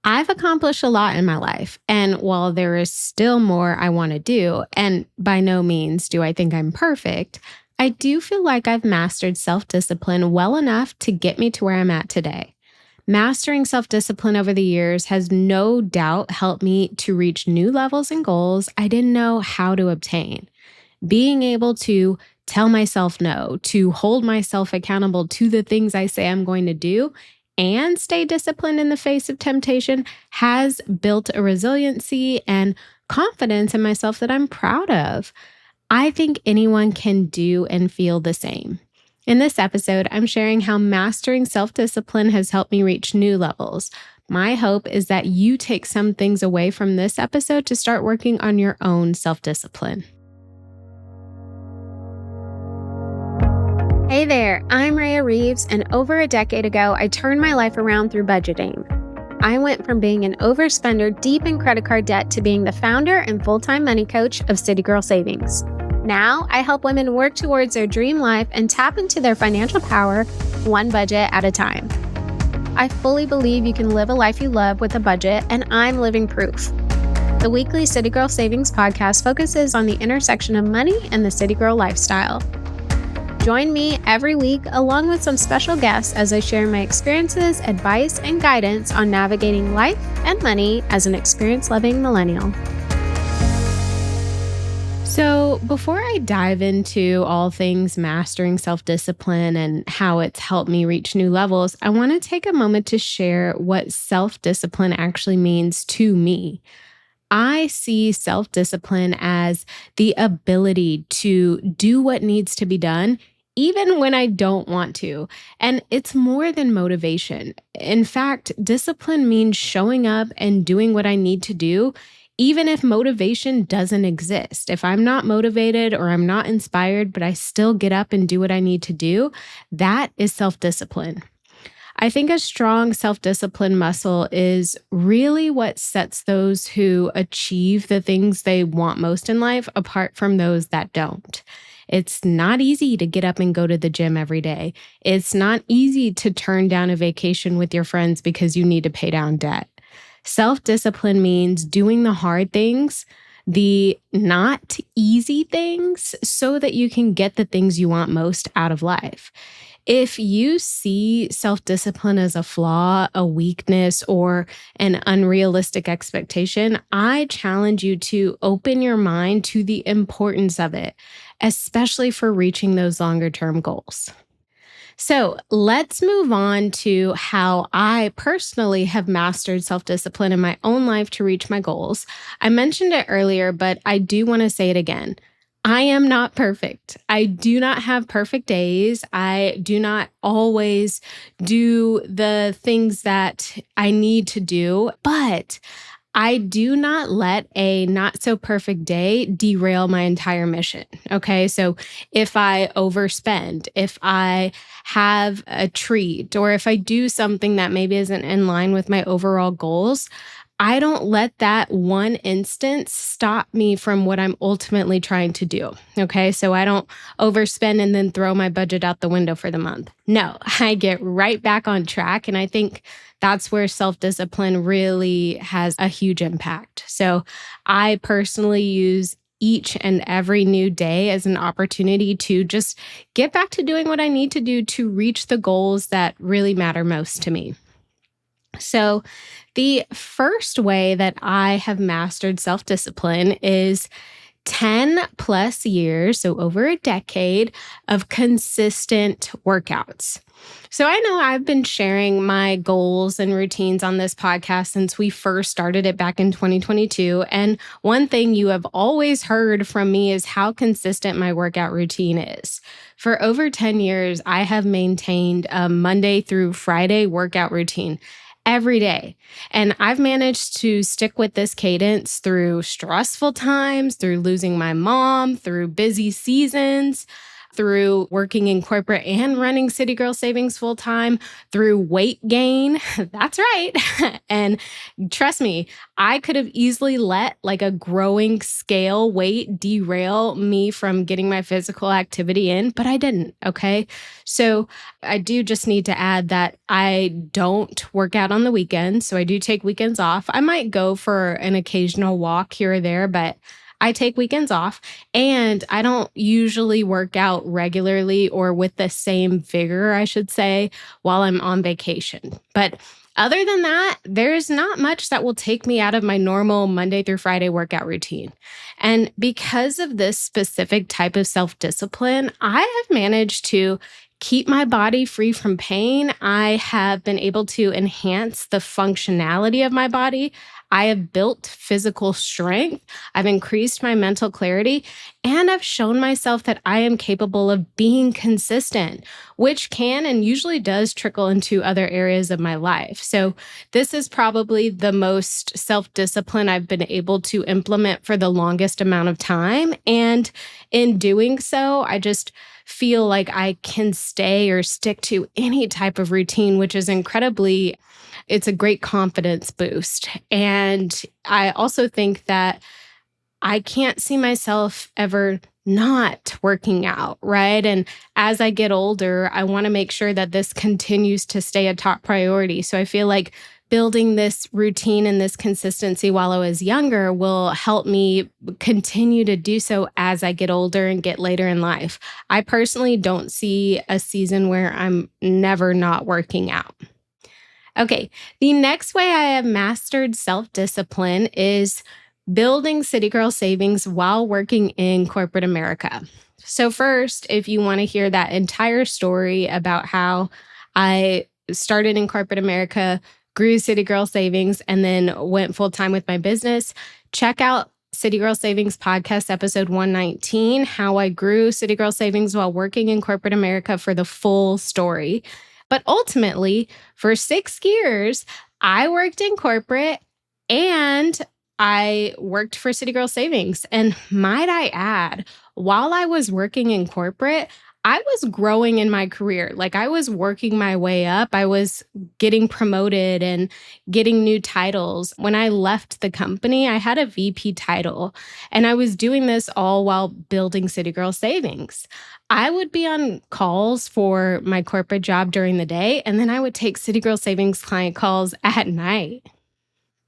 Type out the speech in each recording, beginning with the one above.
I've accomplished a lot in my life. And while there is still more I want to do, and by no means do I think I'm perfect, I do feel like I've mastered self discipline well enough to get me to where I'm at today. Mastering self discipline over the years has no doubt helped me to reach new levels and goals I didn't know how to obtain. Being able to tell myself no, to hold myself accountable to the things I say I'm going to do, and stay disciplined in the face of temptation has built a resiliency and confidence in myself that I'm proud of. I think anyone can do and feel the same. In this episode, I'm sharing how mastering self discipline has helped me reach new levels. My hope is that you take some things away from this episode to start working on your own self discipline. Hey there, I'm Rhea Reeves, and over a decade ago, I turned my life around through budgeting. I went from being an overspender deep in credit card debt to being the founder and full-time money coach of City Girl Savings. Now, I help women work towards their dream life and tap into their financial power one budget at a time. I fully believe you can live a life you love with a budget, and I'm living proof. The weekly City Girl Savings podcast focuses on the intersection of money and the City Girl lifestyle. Join me every week along with some special guests as I share my experiences, advice, and guidance on navigating life and money as an experience-loving millennial. So before I dive into all things mastering self-discipline and how it's helped me reach new levels, I want to take a moment to share what self-discipline actually means to me. I see self-discipline as the ability to do what needs to be done even when I don't want to. And it's more than motivation. In fact, discipline means showing up and doing what I need to do, even if motivation doesn't exist. If I'm not motivated or I'm not inspired, but I still get up and do what I need to do, that is self-discipline. I think a strong self-discipline muscle is really what sets those who achieve the things they want most in life apart from those that don't. It's not easy to get up and go to the gym every day. It's not easy to turn down a vacation with your friends because you need to pay down debt. Self-discipline means doing the hard things, the not easy things, so that you can get the things you want most out of life. If you see self-discipline as a flaw, a weakness, or an unrealistic expectation, I challenge you to open your mind to the importance of it, especially for reaching those longer-term goals. So let's move on to how I personally have mastered self-discipline in my own life to reach my goals. I mentioned it earlier, but I do want to say it again. I am not perfect. I do not have perfect days. I do not always do the things that I need to do, but I do not let a not so perfect day derail my entire mission. Okay. So if I overspend, if I have a treat, or if I do something that maybe isn't in line with my overall goals, I don't let that one instance stop me from what I'm ultimately trying to do. Okay. So I don't overspend and then throw my budget out the window for the month. No, I get right back on track. And I think that's where self-discipline really has a huge impact. So I personally use each and every new day as an opportunity to just get back to doing what I need to do to reach the goals that really matter most to me. So the first way that I have mastered self-discipline is 10 plus years, so over a decade of consistent workouts. So I know I've been sharing my goals and routines on this podcast since we first started it back in 2022. And one thing you have always heard from me is how consistent my workout routine is. For over 10 years, I have maintained a Monday through Friday workout routine every day. And I've managed to stick with this cadence through stressful times, through losing my mom, through busy seasons. through working in corporate and running City Girl Savings full time, through weight gain. That's right. And trust me, I could have easily let like a growing scale weight derail me from getting my physical activity in, but I didn't. Okay. So I do just need to add that I don't work out on the weekends. So I do take weekends off. I might go for an occasional walk here or there, but I take weekends off, and I don't usually work out regularly or with the same vigor, I should say, while I'm on vacation. But other than that, there's not much that will take me out of my normal Monday through Friday workout routine. And because of this specific type of self-discipline, I have managed to keep my body free from pain. I have been able to enhance the functionality of my body. I have built physical strength. I've increased my mental clarity, and I've shown myself that I am capable of being consistent, which can and usually does trickle into other areas of my life. So this is probably the most self-discipline I've been able to implement for the longest amount of time. And in doing so, I just feel like I can stay or stick to any type of routine, which is it's a great confidence boost. And I also think that I can't see myself ever not working out, right? And as I get older, I want to make sure that this continues to stay a top priority. So I feel like building this routine and this consistency while I was younger will help me continue to do so as I get older and get later in life. I personally don't see a season where I'm never not working out. Okay, the next way I have mastered self-discipline is building City Girl savings while working in corporate America. So first, if you want to hear that entire story about how I started in corporate America, grew City Girl Savings, and then went full-time with my business, check out City Girl Savings podcast episode 119, how I grew City Girl Savings while working in corporate America, for the full story. But ultimately, for 6 years, I worked in corporate and I worked for City Girl Savings. And might I add, while I was working in corporate, I was growing in my career. Like, I was working my way up. I was getting promoted and getting new titles. When I left the company, I had a VP title, and I was doing this all while building City Girl Savings. I would be on calls for my corporate job during the day, and then I would take City Girl Savings client calls at night.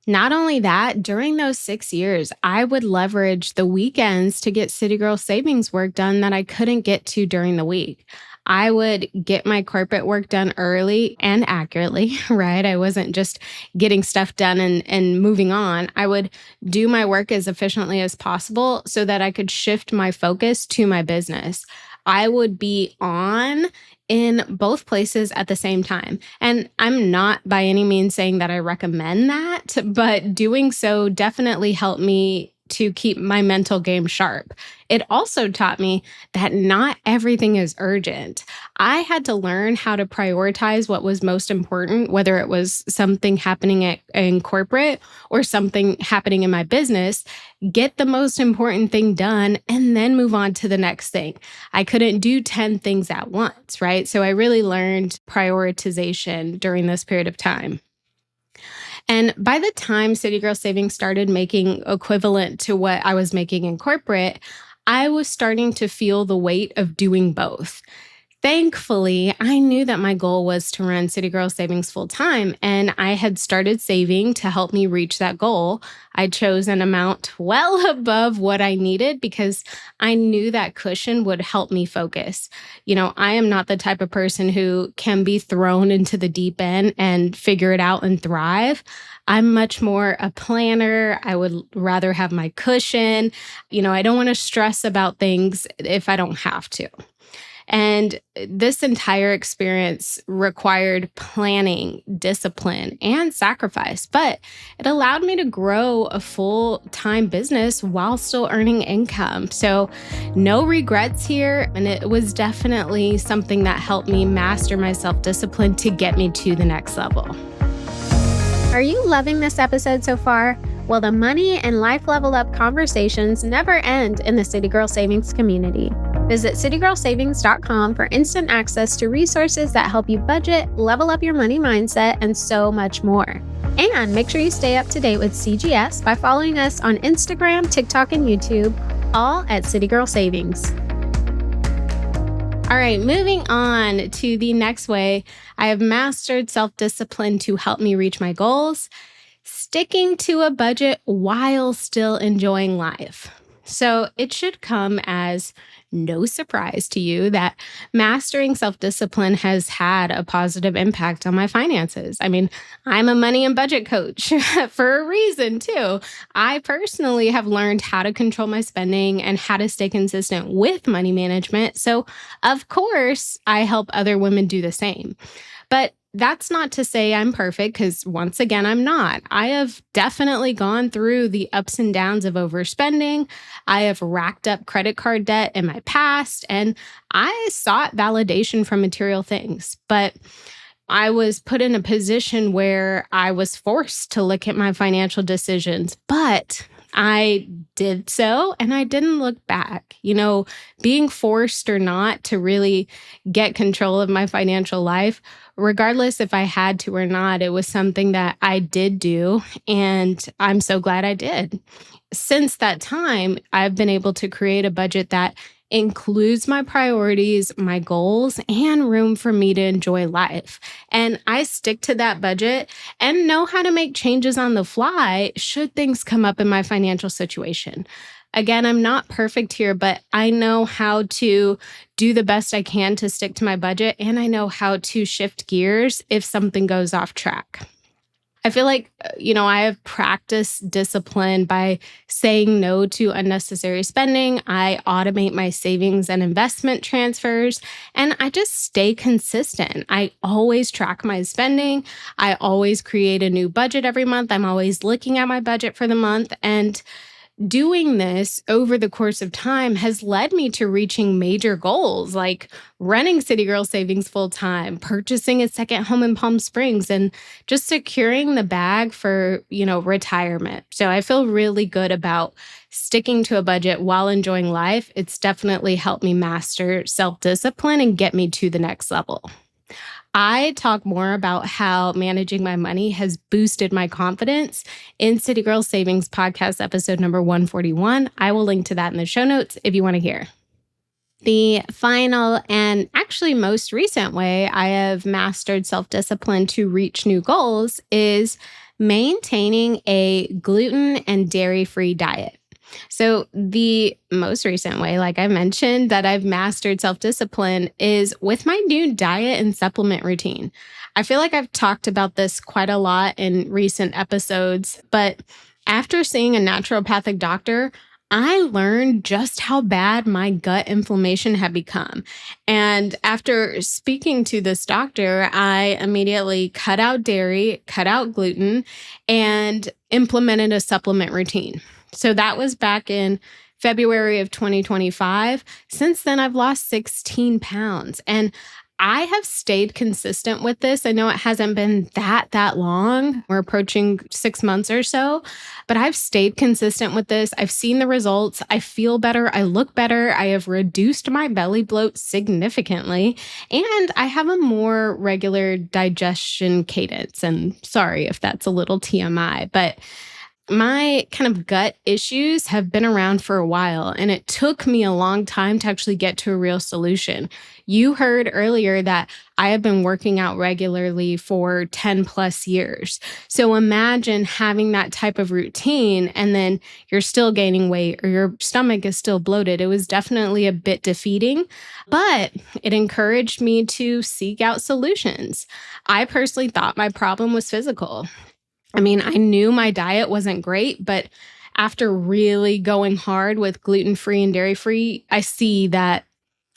Not only that, during those 6 years, I would leverage the weekends to get City Girl Savings work done that I couldn't get to during the week. I would get my corporate work done early and accurately, right? I wasn't just getting stuff done and moving on. I would do my work as efficiently as possible so that I could shift my focus to my business. I would be on in both places at the same time. And I'm not by any means saying that I recommend that, but doing so definitely helped me to keep my mental game sharp. It also taught me that not everything is urgent. I had to learn how to prioritize what was most important, whether it was something happening in corporate or something happening in my business, get the most important thing done, and then move on to the next thing. I couldn't do 10 things at once, right? So I really learned prioritization during this period of time. And by the time City Girl Savings started making equivalent to what I was making in corporate, I was starting to feel the weight of doing both. Thankfully, I knew that my goal was to run City Girl Savings full time, and I had started saving to help me reach that goal. I chose an amount well above what I needed because I knew that cushion would help me focus. I am not the type of person who can be thrown into the deep end and figure it out and thrive. I'm much more a planner. I would rather have my cushion. I don't want to stress about things if I don't have to. And this entire experience required planning, discipline, and sacrifice, but it allowed me to grow a full-time business while still earning income. So no regrets here. And it was definitely something that helped me master my self-discipline to get me to the next level. Are you loving this episode so far? Well, the money and life level up conversations never end in the City Girl Savings community. Visit citygirlsavings.com for instant access to resources that help you budget, level up your money mindset, and so much more. And make sure you stay up to date with CGS by following us on Instagram, TikTok, and YouTube, all at City Girl Savings. All right, moving on to the next way I have mastered self-discipline to help me reach my goals: sticking to a budget while still enjoying life. So it should come as no surprise to you that mastering self discipline has had a positive impact on my finances. I mean, I'm a money and budget coach for a reason, too. I personally have learned how to control my spending and how to stay consistent with money management. So, of course, I help other women do the same. But that's not to say I'm perfect, because once again, I'm not. I have definitely gone through the ups and downs of overspending. I have racked up credit card debt in my past, and I sought validation from material things. But I was put in a position where I was forced to look at my financial decisions, but I did so and I didn't look back. Being forced or not to really get control of my financial life, regardless if I had to or not, it was something that I did do, and I'm so glad I did. Since that time, I've been able to create a budget that includes my priorities, my goals, and room for me to enjoy life. And I stick to that budget and know how to make changes on the fly should things come up in my financial situation. Again, I'm not perfect here, but I know how to do the best I can to stick to my budget, and I know how to shift gears if something goes off track. I feel like, I have practiced discipline by saying no to unnecessary spending. I automate my savings and investment transfers, and I just stay consistent. I always track my spending. I always create a new budget every month. I'm always looking at my budget for the month, and doing this over the course of time has led me to reaching major goals like running City Girl Savings full time, purchasing a second home in Palm Springs, and just securing the bag for, retirement. So I feel really good about sticking to a budget while enjoying life. It's definitely helped me master self-discipline and get me to the next level. I talk more about how managing my money has boosted my confidence in City Girl Savings podcast episode number 141. I will link to that in the show notes if you want to hear. The final and actually most recent way I have mastered self-discipline to reach new goals is maintaining a gluten and dairy-free diet. So the most recent way, like I mentioned, that I've mastered self-discipline is with my new diet and supplement routine. I feel like I've talked about this quite a lot in recent episodes, but after seeing a naturopathic doctor, I learned just how bad my gut inflammation had become. And after speaking to this doctor, I immediately cut out dairy, cut out gluten, and implemented a supplement routine. So that was back in February of 2025. Since then, I've lost 16 pounds, and I have stayed consistent with this. I know it hasn't been that long. We're approaching 6 months or so, but I've stayed consistent with this. I've seen the results. I feel better. I look better. I have reduced my belly bloat significantly, and I have a more regular digestion cadence. And sorry if that's a little TMI, but my kind of gut issues have been around for a while, and it took me a long time to actually get to a real solution. You heard earlier that I have been working out regularly for 10 plus years. So imagine having that type of routine and then you're still gaining weight or your stomach is still bloated. It was definitely a bit defeating, but it encouraged me to seek out solutions. I personally thought my problem was physical. I mean, I knew my diet wasn't great, but after really going hard with gluten-free and dairy-free, I see that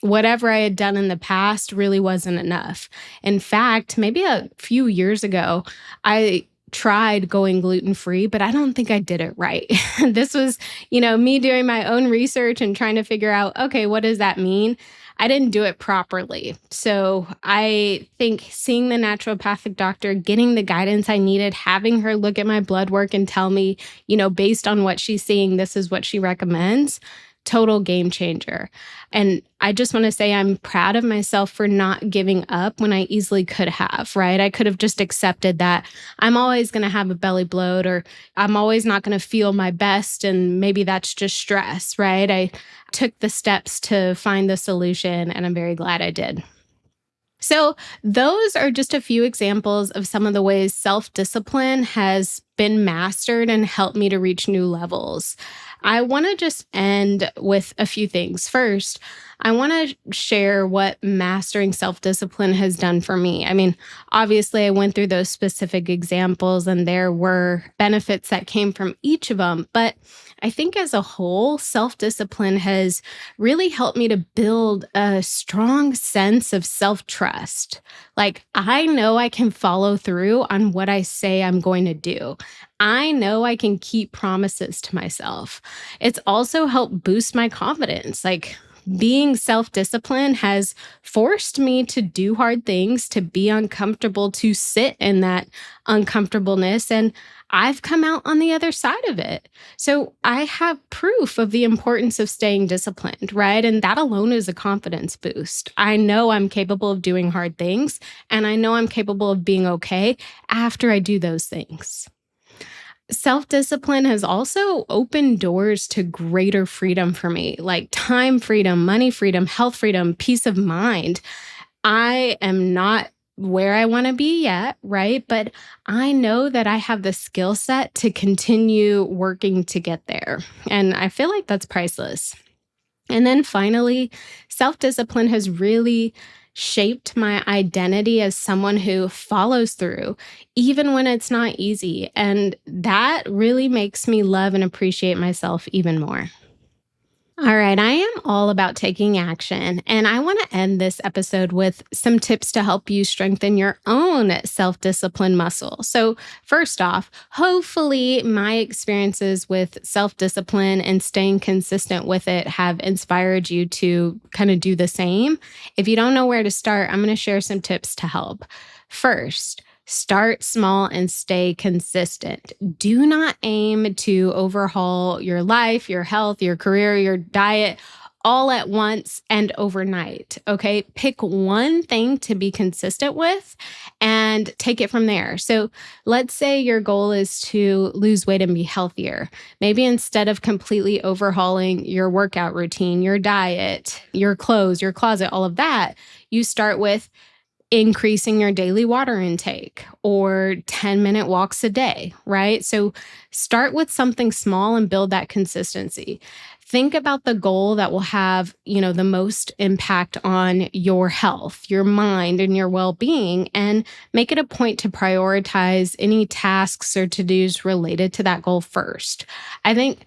whatever I had done in the past really wasn't enough. In fact, maybe a few years ago, I tried going gluten-free, but I don't think I did it right. This was, me doing my own research and trying to figure out, okay, what does that mean? I didn't do it properly. So I think seeing the naturopathic doctor, getting the guidance I needed, having her look at my blood work and tell me, based on what she's seeing, this is what she recommends, total game changer. And I just want to say I'm proud of myself for not giving up when I easily could have, right? I could have just accepted that I'm always going to have a belly bloat, or I'm always not going to feel my best. And maybe that's just stress, right? I took the steps to find the solution, and I'm very glad I did. So, those are just a few examples of some of the ways self discipline has been mastered and helped me to reach new levels. I want to just end with a few things. First, I want to share what mastering self discipline has done for me. I mean, obviously, I went through those specific examples and there were benefits that came from each of them. But I think as a whole, self discipline has really helped me to build a strong sense of self trust. Like, I know I can follow through on what I say I'm going to do. I know I can keep promises to myself. It's also helped boost my confidence. Like, being self disciplined has forced me to do hard things, to be uncomfortable, to sit in that uncomfortableness. And I've come out on the other side of it. So I have proof of the importance of staying disciplined, right? And that alone is a confidence boost. I know I'm capable of doing hard things, and I know I'm capable of being okay after I do those things. Self discipline has also opened doors to greater freedom for me, like time freedom, money freedom, health freedom, peace of mind. I am not where I want to be yet, right? But I know that I have the skill set to continue working to get there. And I feel like that's priceless. And then finally, self discipline has really shaped my identity as someone who follows through, even when it's not easy. And that really makes me love and appreciate myself even more. All right, I am all about taking action, and I want to end this episode with some tips to help you strengthen your own self discipline muscle. So, first off, hopefully, my experiences with self discipline and staying consistent with it have inspired you to kind of do the same. If you don't know where to start, I'm going to share some tips to help. First, start small and stay consistent. Do not aim to overhaul your life, your health, your career, your diet all at once and overnight. Okay. Pick one thing to be consistent with and take it from there. So let's say your goal is to lose weight and be healthier. Maybe instead of completely overhauling your workout routine, your diet, your clothes, your closet, all of that, you start with increasing your daily water intake or 10-minute walks a day, right? So start with something small and build that consistency. Think about the goal that will have, the most impact on your health, your mind, and your well-being, and make it a point to prioritize any tasks or to-dos related to that goal first. I think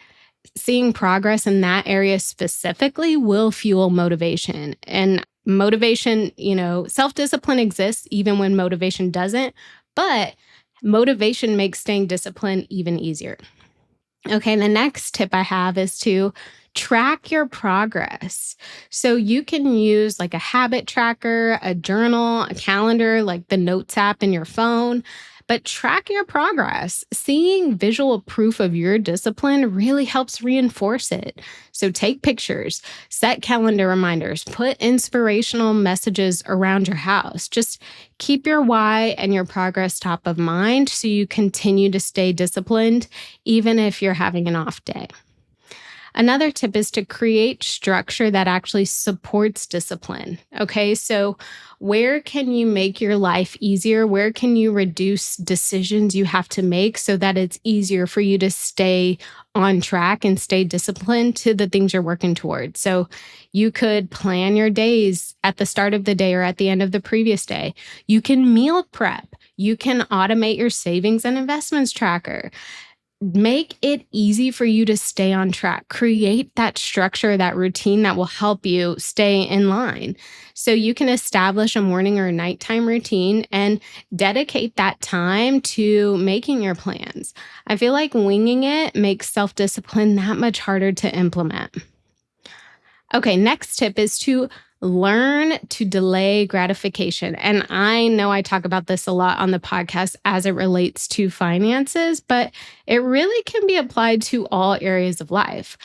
seeing progress in that area specifically will fuel motivation. And motivation, self-discipline exists even when motivation doesn't, but motivation makes staying disciplined even easier. Okay, the next tip I have is to track your progress. So you can use like a habit tracker, a journal, a calendar, like the Notes app in your phone, but track your progress. Seeing visual proof of your discipline really helps reinforce it. So take pictures, set calendar reminders, put inspirational messages around your house. Just keep your why and your progress top of mind so you continue to stay disciplined, even if you're having an off day. Another tip is to create structure that actually supports discipline. Okay, so where can you make your life easier? Where can you reduce decisions you have to make so that it's easier for you to stay on track and stay disciplined to the things you're working towards? So you could plan your days at the start of the day or at the end of the previous day. You can meal prep. You can automate your savings and investments tracker. Make it easy for you to stay on track. Create that structure, that routine that will help you stay in line. So you can establish a morning or a nighttime routine and dedicate that time to making your plans. I feel like winging it makes self-discipline that much harder to implement. Okay, next tip is to learn to delay gratification. And I know I talk about this a lot on the podcast as it relates to finances, but it really can be applied to all areas of life.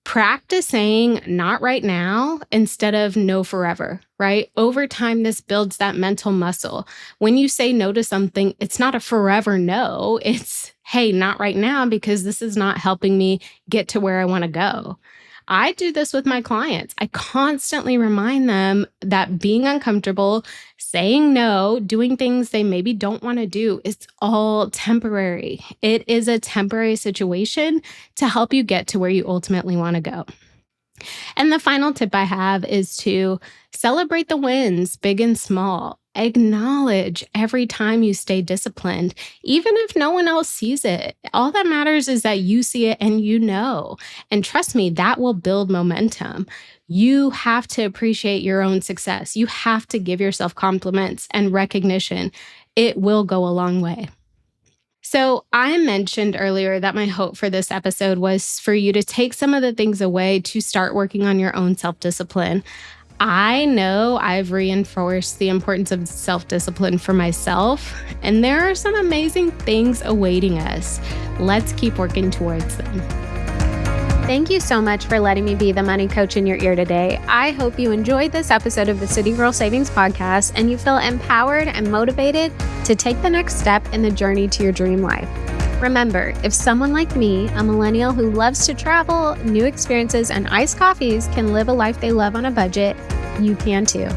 Practice saying not right now instead of no forever, right? Over time, this builds that mental muscle. When you say no to something, it's not a forever no. It's, hey, not right now because this is not helping me get to where I want to go. I do this with my clients. I constantly remind them that being uncomfortable, saying no, doing things they maybe don't want to do, it's all temporary. It is a temporary situation to help you get to where you ultimately want to go. And the final tip I have is to celebrate the wins, big and small. Acknowledge every time you stay disciplined, even if no one else sees it. All that matters is that you see it and you know. And trust me, that will build momentum. You have to appreciate your own success. You have to give yourself compliments and recognition. It will go a long way. So I mentioned earlier that my hope for this episode was for you to take some of the things away to start working on your own self-discipline. I know I've reinforced the importance of self-discipline for myself, and there are some amazing things awaiting us. Let's keep working towards them. Thank you so much for letting me be the money coach in your ear today. I hope you enjoyed this episode of the City Girl Savings Podcast and you feel empowered and motivated to take the next step in the journey to your dream life. Remember, if someone like me, a millennial who loves to travel, new experiences, and iced coffees can live a life they love on a budget, you can too.